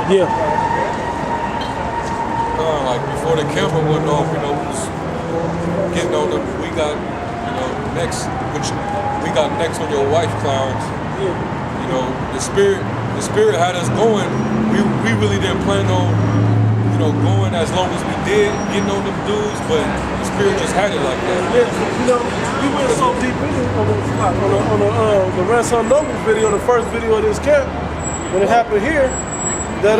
Yeah. Like before the camera went off, we was getting on the. We got, next, which we got next on your wife clowns. Yeah. The spirit had us going. We really didn't plan on, going as long as we did, getting on them dudes, but the spirit just had it like that. Yeah, we went so deep in it on the Ransom Noble video, the first video of this camp, when it happened here, that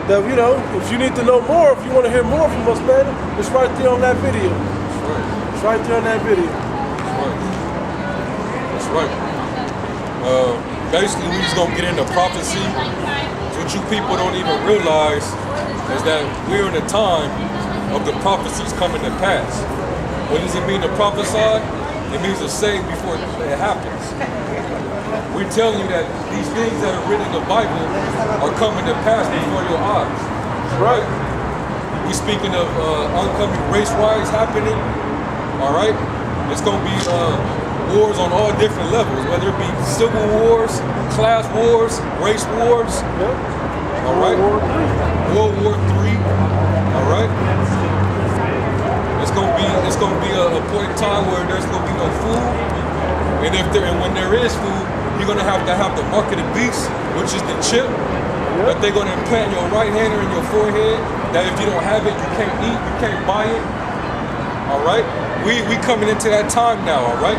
if you need to know more, if you want to hear more from us, man, it's right there on that video. That's right. It's right there on that video. That's right. Basically, we just gonna get into prophecy. What you people don't even realize is that we're in a time of the prophecies coming to pass. What does it mean to prophesy? It means to say before it happens. We're telling you that these things that are written in the Bible are coming to pass before your eyes. Right? We're speaking of oncoming race riots happening. All right? It's going to be wars on all different levels, whether it be civil wars, class wars, race wars. All right? World War III. All right? It's gonna be a point in time where there's gonna be no food, and when there is food, you're gonna have the mark of the beast, which is the chip that they're gonna implant in your right hand or in your forehead. That if you don't have it, you can't eat, you can't buy it. All right, we coming into that time now. All right,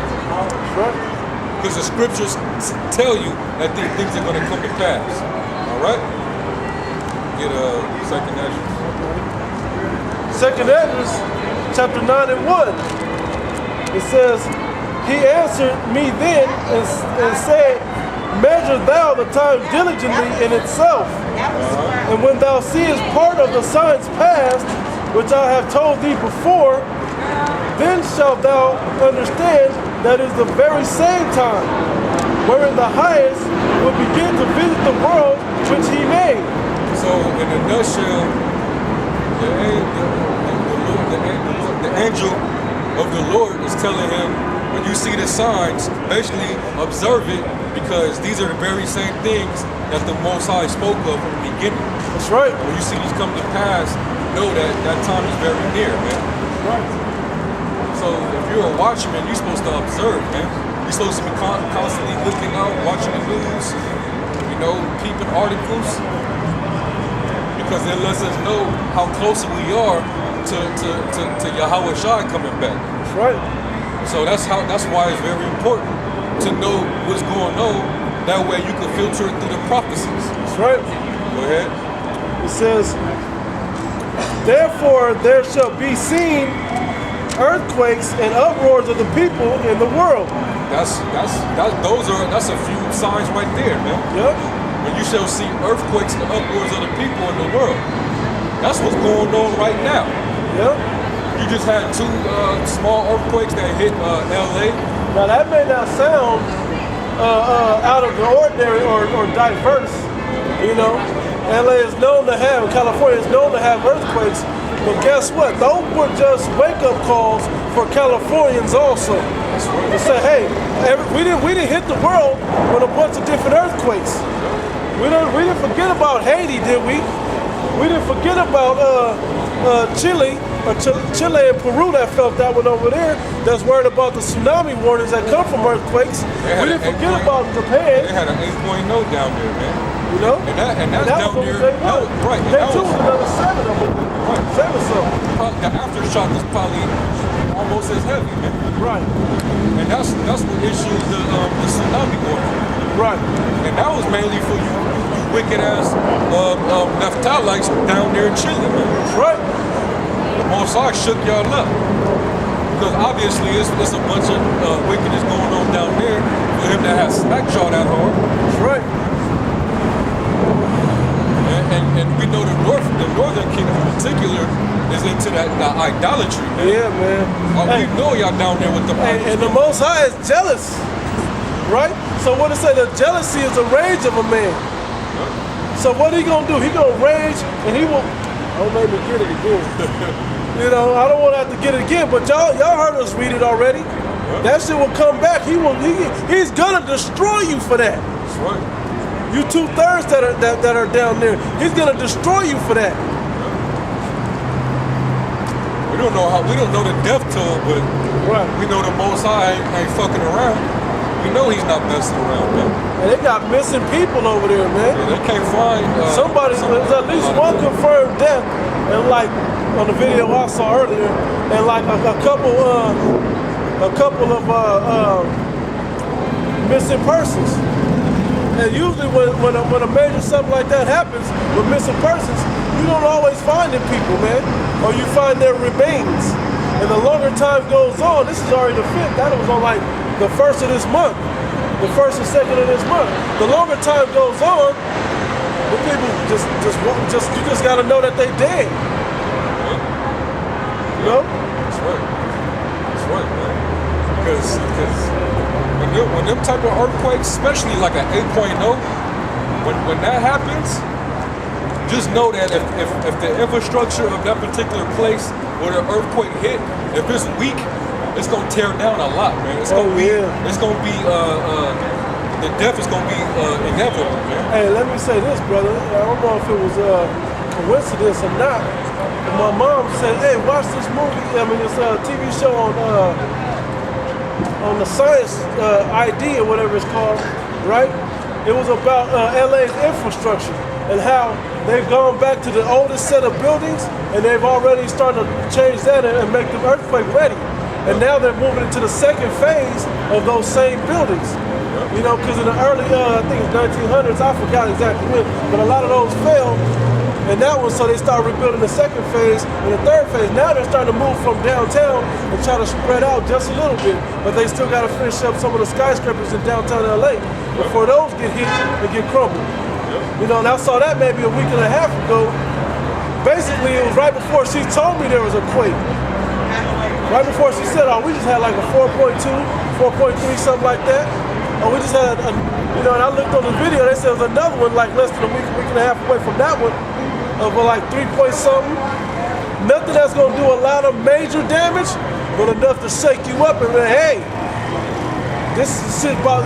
because the scriptures tell you that these things are gonna come to pass. All right, get second Esdras. Second Esdras, chapter 9 and 1. It says, he answered me then and said, measure thou the time diligently in itself. And when thou seest part of the signs past, which I have told thee before, then shalt thou understand that is the very same time, wherein the highest will begin to visit the world which he made. So in a nutshell, the angel of the Lord is telling him, when you see the signs, basically observe it, because these are the very same things that the Most High spoke of from the beginning. That's right. When you see these come to pass, know that that time is very near, man. That's right. So if you're a watchman, you're supposed to observe, man. You're supposed to be constantly looking out, watching the news, peeping articles, because it lets us know how close we are to Yahweh Shai coming back. That's right. So that's why it's very important to know what's going on. That way you can filter it through the prophecies. That's right. Go ahead. It says, therefore there shall be seen earthquakes and uproars of the people in the world. That's a few signs right there, man. Yep. When you shall see earthquakes and uproars of the people in the world. That's what's going on right now. Yep. You just had two small earthquakes that hit LA. Now that may not sound out of the ordinary or diverse. LA is known to have, California is known to have earthquakes, but guess what? Those were just wake-up calls for Californians also. To say, hey, we didn't hit the world with a bunch of different earthquakes. We didn't forget about Haiti, did we? We didn't forget about Chile and Peru that felt that one over there, that's worried about the tsunami warnings that come from earthquakes. We didn't forget about Japan. They had an 8.0 down there, man. And that's down was there. Day 1. Right. Day 2 was another 7 of them. Right. 7 something. The aftershock was probably almost as heavy, man. Right. And that's what issued the tsunami warning. Right. And that was mainly for you wicked ass Naphtalites down there in Chile, man. That's right. The Most High shook y'all up. Because obviously it's a bunch of wickedness going on down there for him to have smacked y'all that hard. That's right. And we know the northern kingdom in particular is into the idolatry, man. Yeah, man. We know y'all down there with the and the Most High is jealous, right? So what it say? The jealousy is the rage of a man. So what he gonna do? He gonna rage, and he will. Don't make me get it again. I don't want to have to get it again. But y'all heard us read it already. That shit will come back. He's gonna destroy you for that. That's right. You 2/3 that are down there. He's gonna destroy you for that. We don't know the death toll, but we know the Most High ain't fucking around. We know he's not messing around, man. And they got missing people over there, man. Yeah, they can't find There's at least one confirmed death, and like on the video I saw earlier, and like a couple of missing persons. And usually when a major something like that happens with missing persons, you don't always find them people, man, or you find their remains. And the longer time goes on, this is already the 5th. That was on like the 1st of this month, the 1st and 2nd of this month. The longer time goes on, the people you just gotta know that they dead. You know? That's right. That's right, man. Because when them type of earthquakes, especially like an 8.0, when that happens, just know that if the infrastructure of that particular place where the earthquake hit, if it's weak, it's gonna tear down a lot, man. It's gonna be the death is gonna be inevitable, man. Hey, let me say this, brother. I don't know if it was a coincidence or not. But my mom said, "Hey, watch this movie. This TV show on the Science ID or whatever it's called, right? It was about LA's infrastructure and how they've gone back to the oldest set of buildings and they've already started to change that and make them earthquake ready. And now they're moving into the second phase of those same buildings. You know, because in the early, I think it's 1900s, I forgot exactly when, but a lot of those fell. And that one, so they started rebuilding the second phase and the third phase. Now they're starting to move from downtown and try to spread out just a little bit, but they still got to finish up some of the skyscrapers in downtown LA before those get hit and get crumbled. You know, and I saw that maybe a week and a half ago. Basically, it was right before she told me there was a quake. Right before she said, oh, we just had like a 4.2, 4.3, something like that. Oh, we just had, and I looked on the video, they said there was another one like less than a week and a half away from that one. Of like 3 point something. Nothing that's gonna do a lot of major damage, but enough to shake you up and say, hey, this shit gonna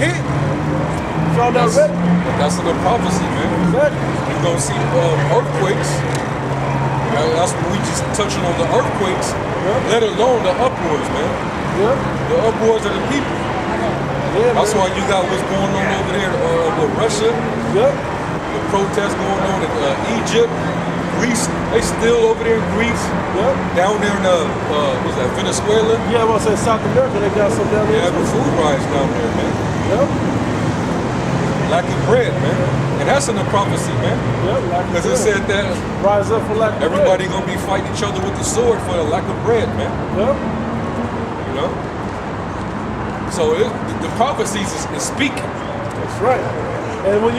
hit. If y'all not ready. That's in the prophecy, man. Exactly. You're gonna see earthquakes. That's what we just touching on the earthquakes, let alone the uproars, man. The uproars of the people. That's why you got what's going on over there with Russia. The protests going on in Egypt, Greece. They still over there in Greece. Down there in was that Venezuela? Yeah, I was gonna say South America. They got some down there. Yeah, the food riots down there, man. Lack of bread, man. And that's in the prophecy, man. Because it said that rise up for lack of everybody bread. gonna be fighting each other with the sword for the lack of bread, man. You know. So the prophecies is speaking. That's right. And when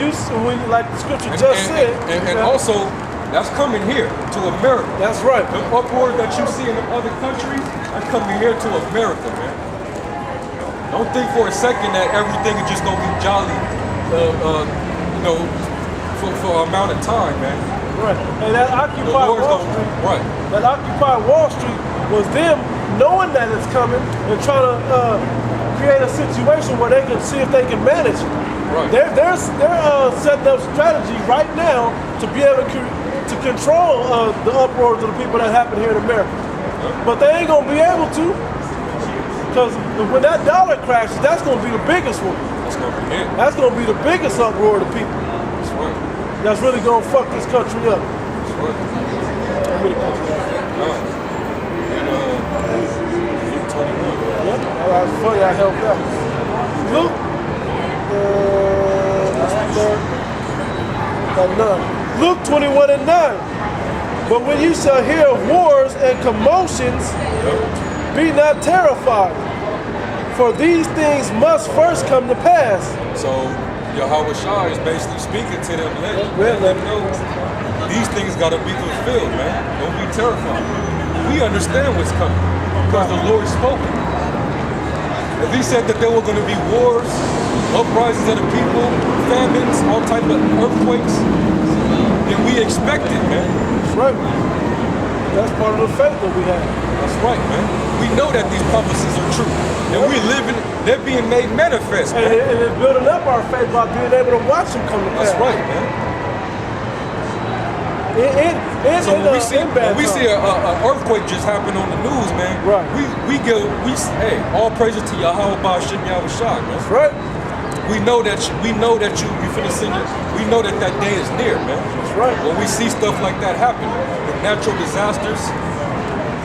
like the scripture just said, and also that's coming here to America. That's right. The uproar that you see in the other countries, that's coming here to America, man. Don't think for a second that everything is just gonna be jolly, for an amount of time, man. Right. And that Occupy Wall Street. Right. That Occupy Wall Street was them knowing that it's coming and trying to create a situation where they can see if they can manage it. Right. They're setting up strategy right now to be able to control the uproars of the people that happen here in America. But they ain't gonna be able to, because when that dollar crashes, that's gonna be the biggest one. That's gonna be it. That's gonna be the biggest uproar of the people. That's right. That's really gonna fuck this country up. That's right. Luke 21. That's funny, I helped out. Luke. Luke 21:9. But when you shall hear of wars and commotions, be not terrified, for these things must first come to pass. So Yahweh Shai is basically speaking to them, let them know these things gotta be fulfilled, man. Don't be terrified. We understand what's coming because the Lord spoke it. If he said that there were going to be wars, uprisings of the people, famines, all type of earthquakes, then we expect it, man. That's right. That's part of the faith that we have. That's right, man. We know that these prophecies are true. And we living, they're being made manifest, man. And it's building up our faith by being able to watch them come to pass. That's right, man. So when we see an earthquake just happen on the news, man, right. we hey, all praises to Yahweh Ba'ashem Yahweh Shai, man. That's right. We know that you finna send it. We know that day is near, man. That's right. When we see stuff like that happen, the natural disasters,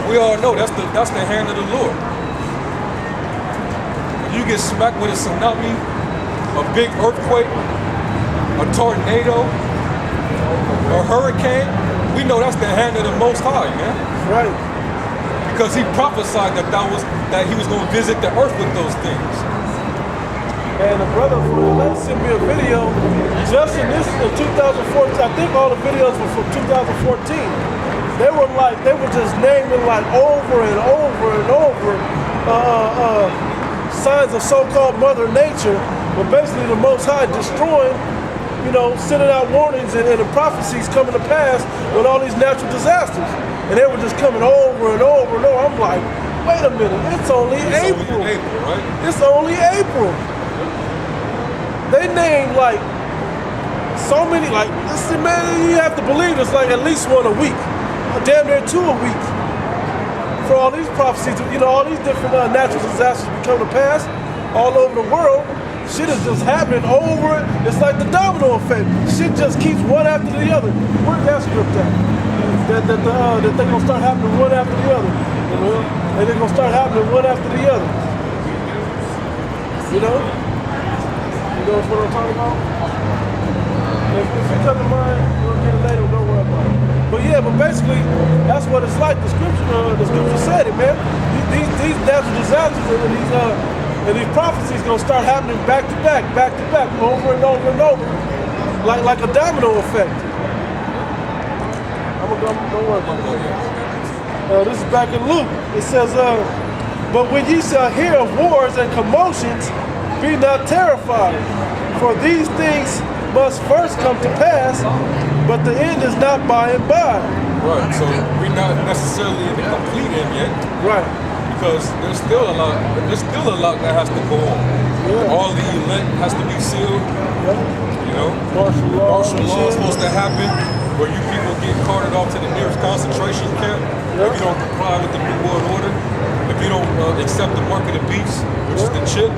we all know that's the hand of the Lord. When you get smacked with a tsunami, a big earthquake, a tornado, a hurricane, we know that's the hand of the Most High, man. That's right. Because he prophesied that he was going to visit the earth with those things. And a brother sent me a video just in 2014. I think all the videos were from 2014. They were just naming like over and over and over signs of so-called Mother Nature, but basically the Most High destroying, sending out warnings and the prophecies coming to pass with all these natural disasters. And they were just coming over and over and over. I'm like, wait a minute, it's only April. Right? It's only April. They named like so many, like, man, you have to believe it's like at least one a week, damn near two a week. For all these prophecies, all these different natural disasters come to pass all over the world. Shit is just happening over it. It's like the domino effect. Shit just keeps one after the other. Where's that script at? That they're gonna start happening one after the other. And they're gonna start happening one after the other. You know what I'm talking about? If you come to mind, you'll get it later, don't worry about it. But basically, that's what it's like. The scripture said it, man. These natural disasters and these prophecies gonna start happening back to back, over and over and over, like a domino effect. Don't worry about it. This is back in Luke. It says, but when ye shall hear of wars and commotions, be not terrified, for these things must first come to pass, but the end is not by and by. Right, so we're not necessarily in the complete end yet. Right. Because there's still a lot that has to go on. Yeah. All the elect has to be sealed. Yeah. Martial law is supposed to happen, where you people get carted off to the nearest concentration camp if you don't comply with the New World Order, if you don't accept the mark of the beast, which is the chip.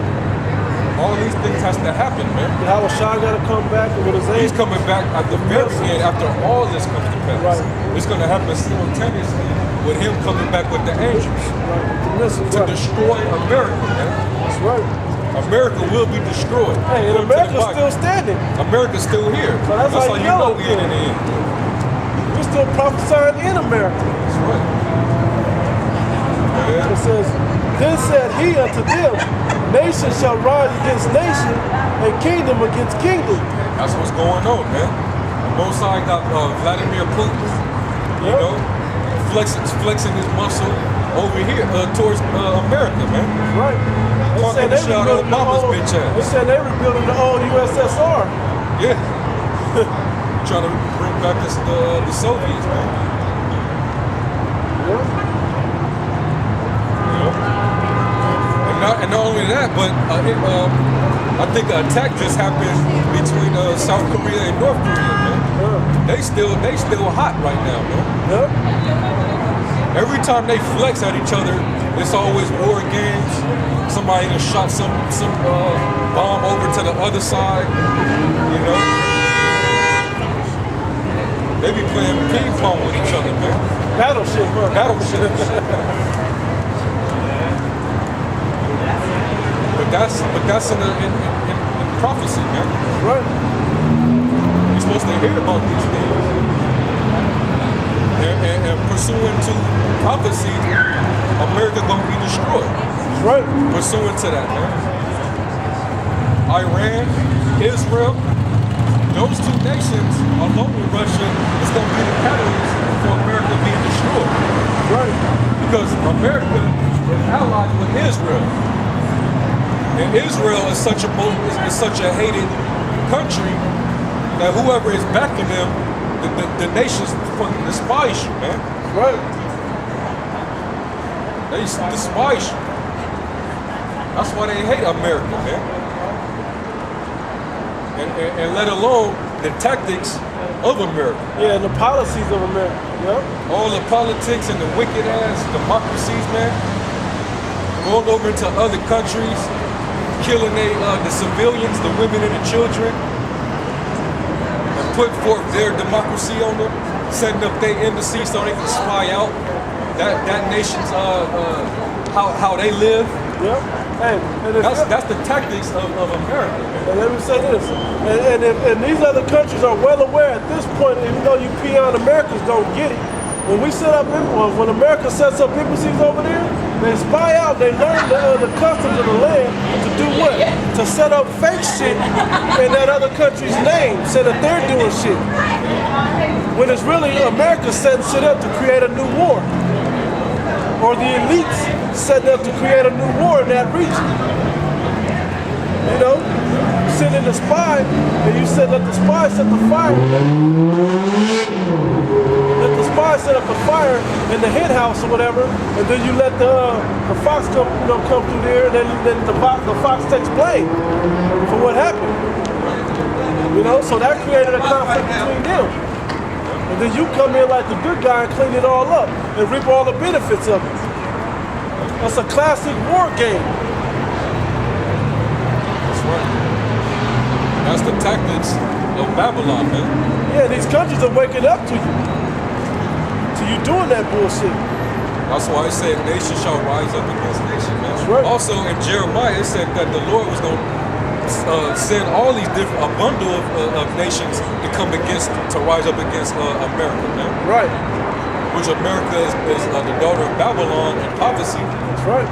All these things has to happen, man. Yahweh Shai got to come back with his angels. He's coming back at the very end after all this comes to pass. Right. It's going to happen simultaneously with him coming back with the angels. Right. To destroy America, man. That's right. America will be destroyed. Hey, and America's still standing. America's still here. So that's how you know we're in the end. We're still prophesying in America. That's right. Yeah. It says, then said he unto them, nation shall rise against nation, and kingdom against kingdom. That's what's going on, man. Both sides got Vladimir Putin, flexing his muscle over here towards America, man. Right. Talking to shout Obama's bitch ass. They said they rebuilding the old USSR. Yeah. Trying to bring back the Soviets, man. Yeah. And not only that, but I think an attack just happened between South Korea and North Korea, man. Yeah. They still hot right now, man. Yeah. Every time they flex at each other, it's always war games. Somebody done shot some bomb over to the other side, They be playing ping pong with each other, man. Battleship, huh? Battleship. But that's in prophecy, man. Right. You're supposed to hear about these things. And pursuant to prophecy, America gonna be destroyed. That's right. Pursuant to that, man. Iran, Israel, those two nations, along with Russia, is gonna be the catalyst for America being destroyed. Right. Because America is allied with Israel. And Israel is such a hated country that whoever is backing them, the nations fucking despise you, man. Right. They despise you. That's why they hate America, man. And let alone the tactics of America. Yeah, and the policies of America. Yep. All the politics and the wicked ass democracies, man. Going over into other countries, killing the civilians, the women and the children, and put forth their democracy on them, setting up their embassy so they can spy out that nation's how they live. Yep. Hey, and That's the tactics of America. And let me say this, and these other countries are well aware at this point, even though you peon Americans don't get it. When we set up, when America sets up embassies over there, they spy out, they learn the customs of the land to do what? To set up fake shit in that other country's name, so that they're doing shit. When it's really America setting shit up to create a new war. Or the elites setting up to create a new war in that region. You know? You send in the spy, and you said let the spy set the fire. Let the spy set up the fire in the hen house or whatever, and then you let the fox come through there, and then the fox takes blame for what happened. You know, so that created a conflict between them. And then you come in like the good guy and clean it all up and reap all the benefits of it. That's a classic war game. That's right. That's the tactics of Babylon, man. Yeah, these countries are waking up to you. To you doing that bullshit. That's why it said nation shall rise up against nation, man. That's right. Also in Jeremiah, it said that the Lord was going to send all these different, a bundle of nations to come against, to rise up against America, man. Right. Which America is the daughter of Babylon in prophecy. That's right.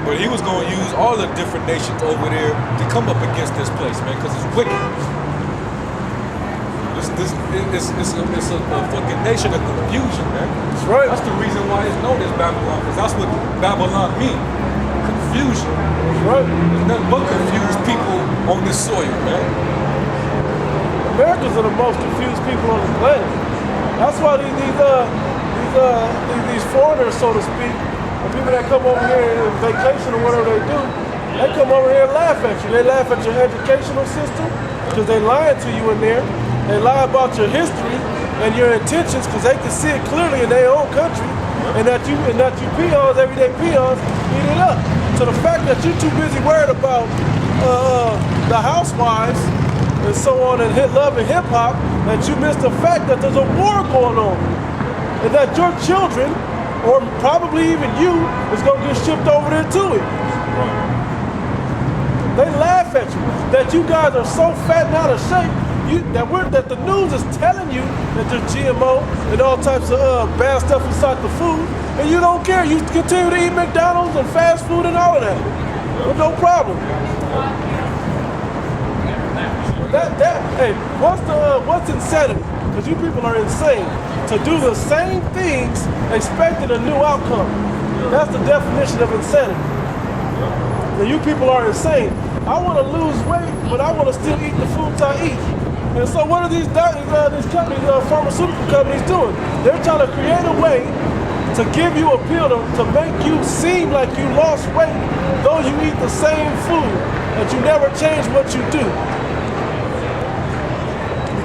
But he was going to use all the different nations over there to come up against this place, man, because it's wicked. It's a fucking nation of confusion, man. That's right. That's the reason why it's known as Babylon, because that's what Babylon means. Confusion. That's right. There's nothing but confused people on this soil, man. Americans are the most confused people on the planet. That's why these foreigners, so to speak, the people that come over here on vacation or whatever they do, they come over here and laugh at you. They laugh at your educational system because they lying to you in there. They lie about your history and your intentions because they can see it clearly in their own country, and that you peons, everyday peons, eat it up. So the fact that you're too busy worried about the housewives and so on and love and hip hop, that you miss the fact that there's a war going on, and that your children, or probably even you, is gonna get shipped over there to it. They laugh at you that you guys are so fat and out of shape. That the news is telling you that there's GMO and all types of bad stuff inside the food, and you don't care. You continue to eat McDonald's and fast food and all of that with no problem. Hey, what's insanity? Because you people are insane to do the same things expecting a new outcome. That's the definition of insanity. And you people are insane. I want to lose weight, but I want to still eat the foods I eat. And so what are these companies, pharmaceutical companies doing? They're trying to create a way to give you a pill to make you seem like you lost weight, though you eat the same food, that you never change what you do.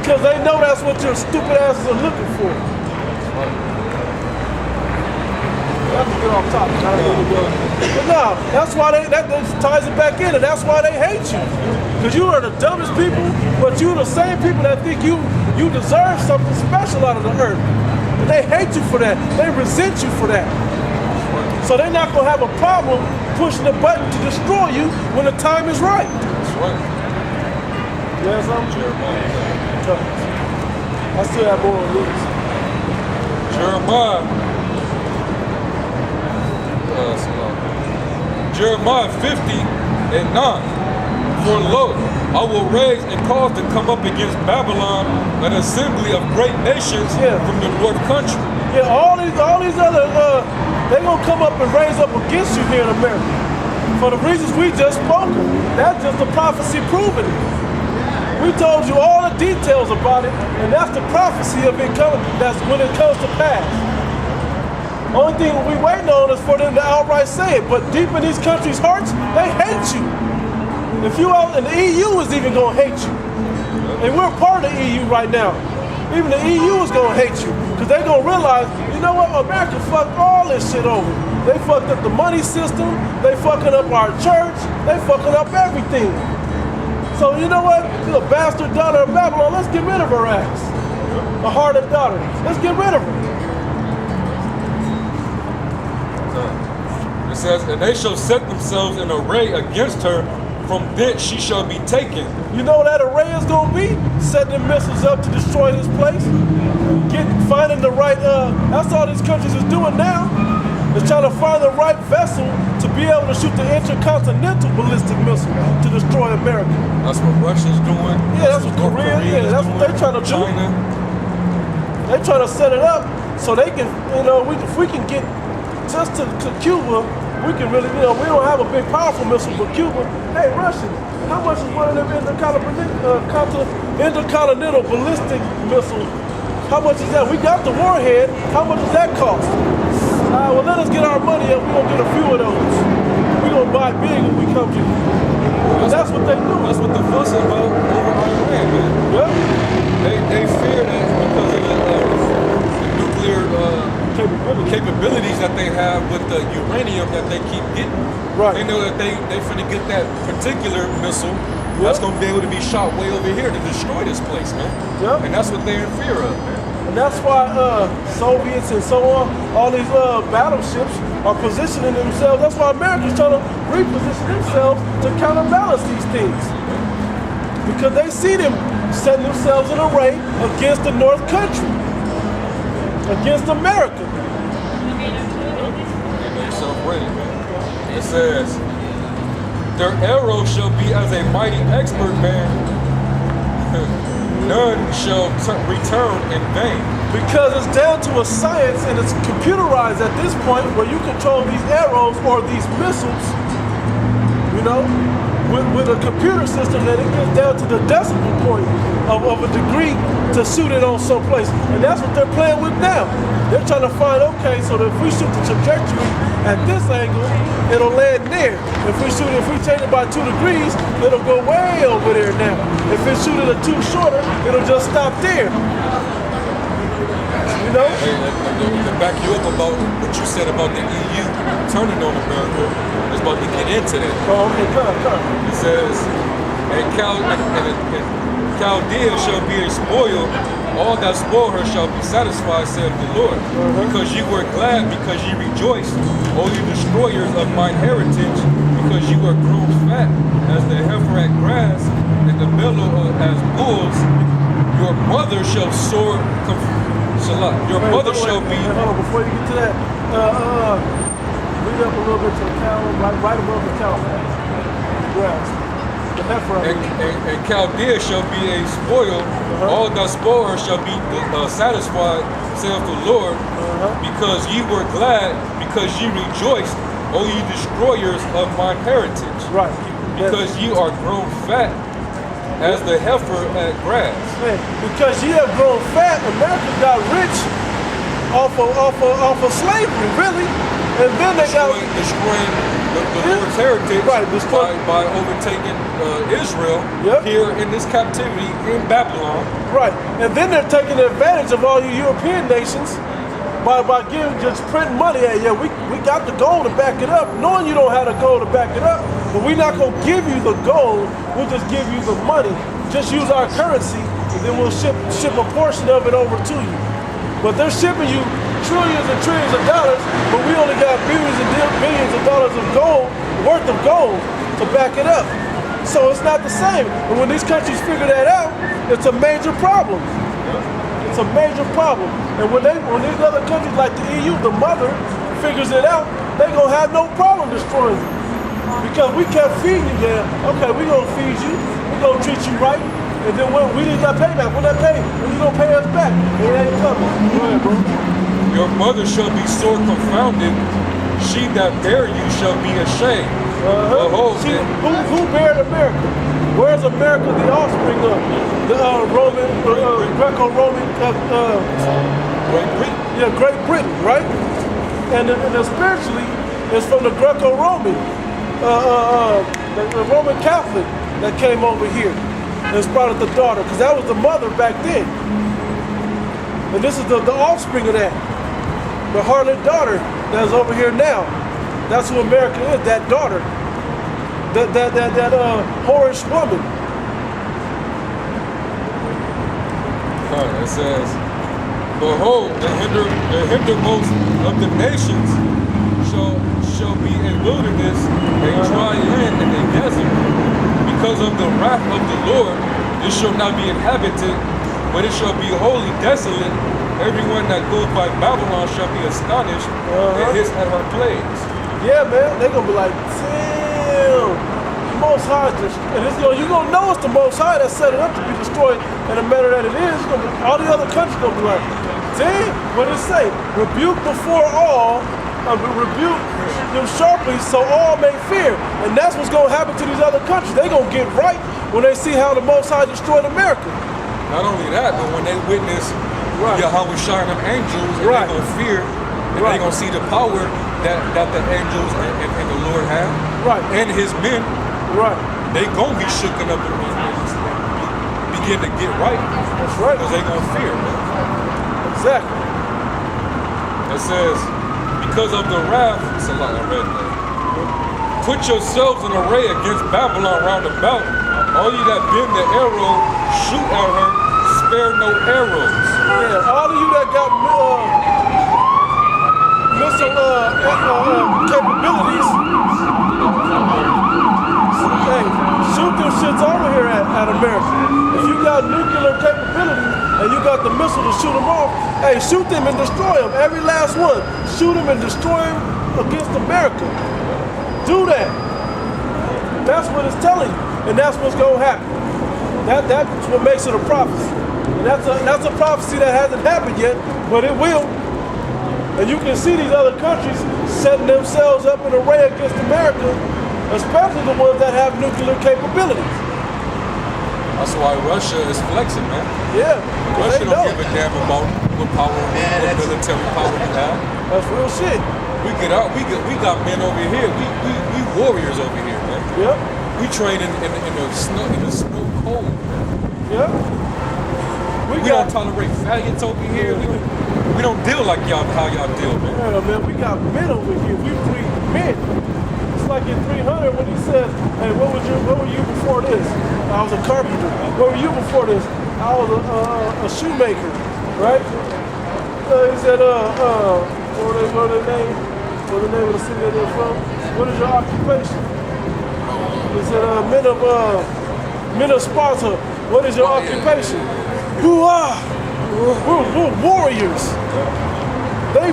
Because they know that's what your stupid asses are looking for. That's to get off topic. But no, that's why that ties it back in, and that's why they hate you. Because you are the dumbest people, but you're the same people that think you deserve something special out of the earth. And they hate you for that. They resent you for that. So they're not going to have a problem pushing the button to destroy you when the time is right. That's right. Yes, I'm Jeremiah. I still have more on this. Jeremiah 50:9. For lo, I will raise and cause to come up against Babylon an assembly of great nations from the north country. Yeah, all these other, they're going to come up and raise up against you here in America. For the reasons we just spoke. That's just the prophecy proving it. We told you all the details about it, and that's the prophecy of it coming. That's when it comes to pass. Only thing we waiting on is for them to outright say it. But deep in these countries' hearts, they hate you. If you out in the EU is even gonna hate you. And we're part of the EU right now. Even the EU is gonna hate you. Because they're gonna realize, you know what, America fucked all this shit over. They fucked up the money system, they fucking up our church, they fucking up everything. So you know what? The bastard daughter of Babylon, let's get rid of her ass. A hardened daughter. Let's get rid of her. It says, and they shall set themselves in array against her, from thence she shall be taken. You know what that array is gonna be? Setting missiles up to destroy this place. Finding the right, that's all these countries is doing now. Is trying to find the right vessel to be able to shoot the intercontinental ballistic missile to destroy America. That's what Russia's doing. Yeah, that's what Korea, yeah, that's what they're trying to do. China. They're trying to set it up so they can, you know, if we can get just to Cuba, we can really, you know, we don't have a big powerful missile, but Cuba, hey, Russians, how much is one of them intercontinental ballistic missiles? How much is that? We got the warhead. How much does that cost? Well, let us get our money and we're going to get a few of those. We're going to buy big when we come to you. That's what they do. That's what the fuss is about over Iran, man. Yep. They fear that because of the nuclear capabilities that they have with the uranium that they keep getting. Right. They know that they finna get that particular missile that's gonna be able to be shot way over here to destroy this place, man. Yep. And that's what they're in fear of, man. And that's why Soviets and so on, all these battleships are positioning themselves. That's why America's trying to reposition themselves to counterbalance these things. Because they see them setting themselves in array against the North Country, against America. Get yourself ready, man. It says, their arrow shall be as a mighty expert man. None shall return in vain. Because it's down to a science and it's computerized at this point where you control these arrows or these missiles, you know, with a computer system that it gets down to the decimal point of a degree to shoot it on someplace. And that's what they're playing with now. They're trying to find, okay, so that if we shoot the trajectory at this angle, it'll land there. If we change it by 2 degrees, it'll go way over there now. If we shoot it a 2 shorter, it'll just stop there. You know? Hey, to back you up about what you said about the EU turning on America, is about to get into that. Oh, okay, come. It says, and Chaldea shall be a spoil, all that spoil her shall be satisfied, saith the Lord. Because you were glad, because you rejoiced, O you destroyers of mine heritage, because you are grown fat as the heifer at grass, and the bellow as bulls. Your mother shall soar. Your mother shall be. Hold on, before you get to that, read up a little bit to the cow, right above the cow. Grass. The heifer. And Chaldea shall be a spoil. All that spoil shall be satisfied, saith the Lord, because ye were glad, because ye rejoiced, O ye destroyers of mine heritage. Right. Because ye are grown fat as the heifer at grass. Man, because ye have grown fat, America got rich off of slavery, really. And then they destroying the Lord's heritage, right, by overtaking Israel here in this captivity in Babylon. Right. And then they're taking advantage of all you European nations by just printing money. Yeah, we got the gold to back it up, knowing you don't have the gold to back it up. But we're not going to give you the gold, we'll just give you the money. Just use our currency, and then we'll ship a portion of it over to you. But they're shipping you trillions and trillions of dollars, but we only got billions and billions of dollars of gold, worth of gold, to back it up. So it's not the same. And when these countries figure that out, it's a major problem. It's a major problem. And when these other countries like the EU, the mother, figures it out, they're going to have no problem destroying you. Because we kept feeding you there. Okay, we're going to feed you. We're going to treat you right. And then when we need that payback, when that pay, when you going to pay us back, it ain't coming. Go ahead, bro. Your mother shall be sore confounded. She that bare you shall be ashamed. Behold, who bared America? Where's America the offspring of? The Greco-Roman Great Britain. Yeah, Great Britain, right? and spiritually, it's from the Greco-Roman, the Roman Catholic that came over here and sprouted the daughter, because that was the mother back then. And this is the offspring of that. The harlot daughter that's over here now. That's who America is, that daughter. That whorish woman. It says, behold, the hindermost of the nations shall be a wilderness, a dry land, and a desert. Because of the wrath of the Lord, it shall not be inhabited, but it shall be wholly desolate. Everyone that goes by Babylon shall be astonished at her plagues. Yeah, man, they're gonna be like, damn, the Most High just, and it's, you're gonna know it's the Most High that set it up to be destroyed in the manner that it is. All the other countries gonna be like, damn, what did it say? Rebuke before all, rebuke them sharply so all may fear. And that's what's gonna happen to these other countries. They're gonna get right when they see how the Most High destroyed America. Not only that, but when they witness Yahweh shine them angels, and they're gonna fear, and they're gonna see the power that the angels and the Lord have, and his men, they gonna be shooken up and begin to get right. That's right. Because they gonna fear, man. Exactly. It says, because of the wrath, it's a lot I read that. Put yourselves in array against Babylon round about. All you that bend the arrow, shoot at her, spare no arrows. Yeah, all of you that got missile capabilities, hey, shoot them shits over here at America. If you got nuclear capability and you got the missile to shoot them off, hey, shoot them and destroy them. Every last one. Shoot them and destroy them against America. Do that. That's what it's telling you. And that's what's going to happen. That's what makes it a prophecy. And that's a prophecy that hasn't happened yet, but it will. And you can see these other countries setting themselves up in array against America, especially the ones that have nuclear capabilities. That's why Russia is flexing, man. Yeah. Russia don't give a damn about what power, what military power you have. That's real shit. We got men over here. We warriors over here, man. Yep. We train in the snow cold. Yep. We don't tolerate faggots over here. We don't deal like how y'all deal, man. Yeah, man, we got men over here. We breed men. It's like in 300 when he says, hey, what were you before this? I was a carpenter. What were you before this? I was a shoemaker, right? He said, what the name of the city that they're from? What is your occupation? He said, men of Sparta, what is your occupation? We're warriors. They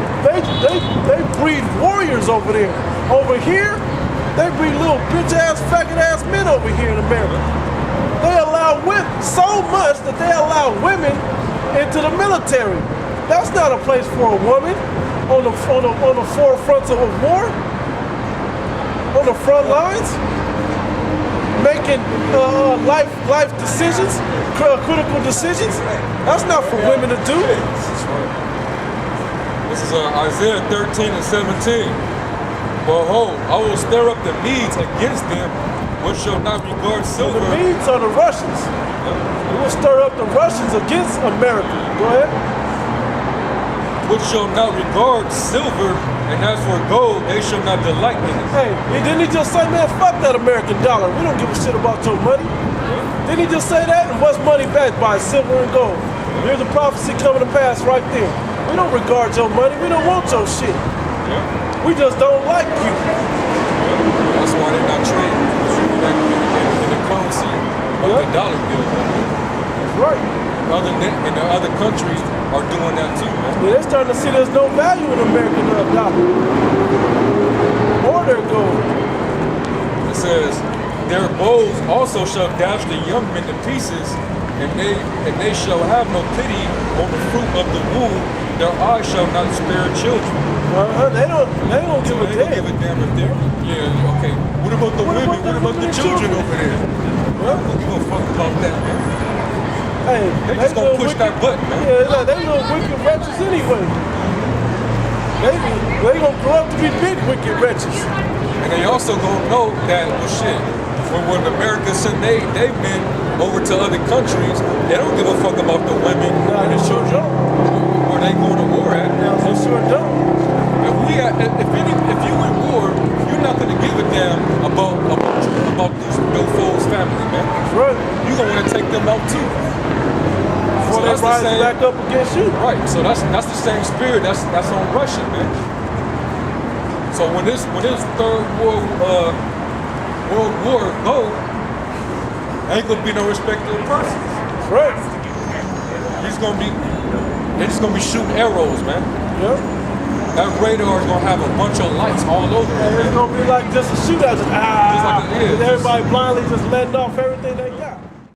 breed warriors over there. Over here, they breed little bitch-ass, faggot-ass men over here in America. They allow women so much that they allow women into the military. That's not a place for a woman on the forefront of a war, on the front lines, making life decisions, critical decisions. That's not for women to do. This is Isaiah 13 and 17. Behold, I will stir up the Medes against them, which shall not regard silver. The Medes are the Russians. We will stir up the Russians against America. Go ahead. Which shall not regard silver, and as for gold, they shall not delight in it. Hey, didn't he just say, man, fuck that American dollar. We don't give a shit about your money. Didn't he just say that? And what's money backed by? Silver and gold. Here's a prophecy coming to pass right there. We don't regard your money. We don't want your shit. We just don't like you. That's why they're not trading in the currency of the dollar bill. That's right. And the other countries are doing that too, man. Yeah, they're starting to see there's no value in American dollar or their gold. It says, their bows also shall dash the young men to pieces, and they shall have no pity on the fruit of the womb. Their eyes shall not spare children. They don't give a damn. They don't give a damn if they're, yeah, okay. What about the women? What about the children over there? Well, you gonna fuck about that, man. Hey, they just gonna push that button, man. Yeah, they little wicked wretches anyway. They gonna grow up to be big wicked wretches. And they also gonna know that, well, shit, when America send they've been over to other countries, they don't give a fuck about the women Nah, they sure don't. where they going to war at. They sure don't. If you in war, you're not gonna give a damn about these Milfo's family, man. That's right. You gonna want to take them out too. Before they rise back up against you. Right. So that's the same spirit that's on Russia, man. So when this third world war go, ain't gonna be no respect to the persons. That's right. They're just gonna be shooting arrows, man. Yep. That radar is gonna have a bunch of lights all over it. And it's gonna be like just a shootout. Just Just like it is. everybody blindly just letting off everything.